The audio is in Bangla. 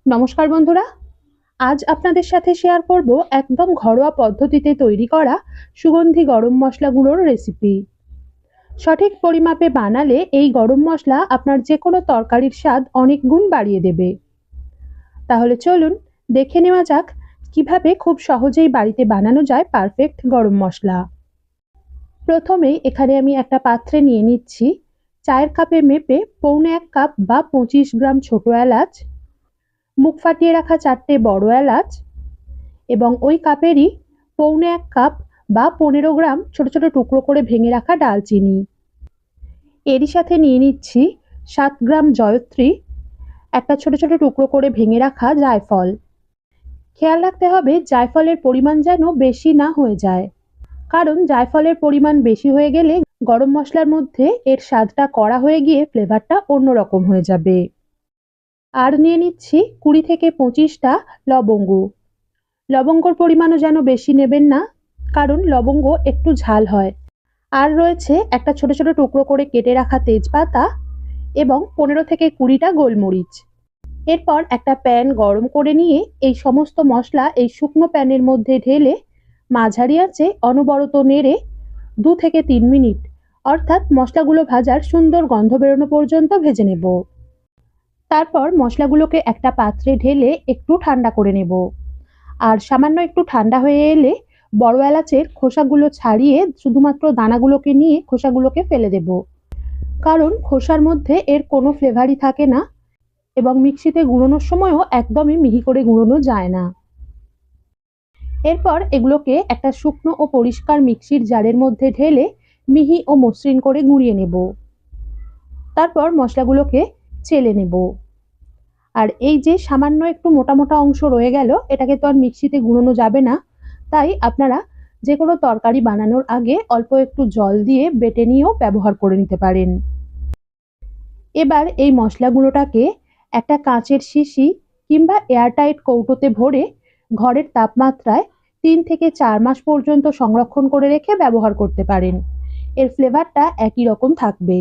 নমস্কার বন্ধুরা, আজ আপনাদের সাথে শেয়ার করব একদম ঘরোয়া পদ্ধতিতে তৈরি করা সুগন্ধি গরম মশলা গুঁড়োর রেসিপি। সঠিক পরিমাপে বানালে এই গরম মশলা আপনার যে কোনো তরকারির স্বাদ অনেক গুণ বাড়িয়ে দেবে। তাহলে চলুন দেখে নেওয়া যাক কিভাবে খুব সহজেই বাড়িতে বানানো যায় পারফেক্ট গরম মশলা। প্রথমেই এখানে আমি একটা পাত্রে নিয়ে নিচ্ছি চায়ের কাপে মেপে পৌনে 1 কাপ বা 25 গ্রাম ছোট এলাচ, মুখ ফাটিয়ে রাখা 4টে বড় এলাচ এবং ওই কাপেরই পৌনে 1 কাপ বা 15 গ্রাম ছোট ছোট টুকরো করে ভেঙে রাখা ডালচিনি। এরই সাথে নিয়ে নিচ্ছি 7 গ্রাম জয়ত্রী, একটা ছোট ছোট টুকরো করে ভেঙে রাখা জায়ফল। খেয়াল রাখতে হবে জায়ফলের পরিমাণ যেন বেশি না হয়ে যায়, কারণ জায়ফলের পরিমাণ বেশি হয়ে গেলে গরম মশলার মধ্যে এর স্বাদটা কড়া হয়ে গিয়ে ফ্লেভারটা অন্যরকম হয়ে যাবে। আর নিয়ে নিচ্ছি 20 থেকে 25টা লবঙ্গ। লবঙ্গর পরিমাণও যেন বেশি নেবেন না, কারণ লবঙ্গ একটু ঝাল হয়। আর রয়েছে একটা ছোট ছোট টুকরো করে কেটে রাখা তেজপাতা এবং 15 থেকে 20টা গোলমরিচ। এরপর একটা প্যান গরম করে নিয়ে এই সমস্ত মশলা এই শুকনো প্যানের মধ্যে ঢেলে মাঝারি আঁচে অনবরত নেড়ে 2 থেকে 3 মিনিট অর্থাৎ মশলাগুলো ভাজার সুন্দর গন্ধ বেরোনো পর্যন্ত ভেজে নেব। তারপর মশলাগুলোকে একটা পাত্রে ঢেলে একটু ঠান্ডা করে নেব। আর সামান্য একটু ঠান্ডা হয়ে এলে বড় এলাচের খোসাগুলো ছাড়িয়ে শুধুমাত্র দানাগুলোকে নিয়ে খোসাগুলোকে ফেলে দেব, কারণ খোসার মধ্যে এর কোনো ফ্লেভারই থাকে না এবং মিক্সিতে গুঁড়োনোর সময়ও একদমই মিহি করে গুঁড়োনো যায় না। এরপর এগুলোকে একটা শুকনো ও পরিষ্কার মিক্সির জারের মধ্যে ঢেলে মিহি ও মসৃণ করে গুঁড়িয়ে নেব। তারপর মশলাগুলোকে চেলে নেব। আর এই যে সামান্য একটু মোটা মোটা অংশ রয়ে গেল, এটাকে তো আর মিক্সিতে গুঁড়োনো যাবে না, তাই আপনারা যে কোনো তরকারি বানানোর আগে অল্প একটু জল দিয়ে বেটে নিয়েও ব্যবহার করে নিতে পারেন। এবার এই মশলা গুঁড়োটাকে একটা কাঁচের শিশি কিংবা এয়ারটাইট কৌটোতে ভরে ঘরের তাপমাত্রায় 3 থেকে 4 মাস পর্যন্ত সংরক্ষণ করে রেখে ব্যবহার করতে পারেন। এর ফ্লেভারটা একই রকম থাকবে।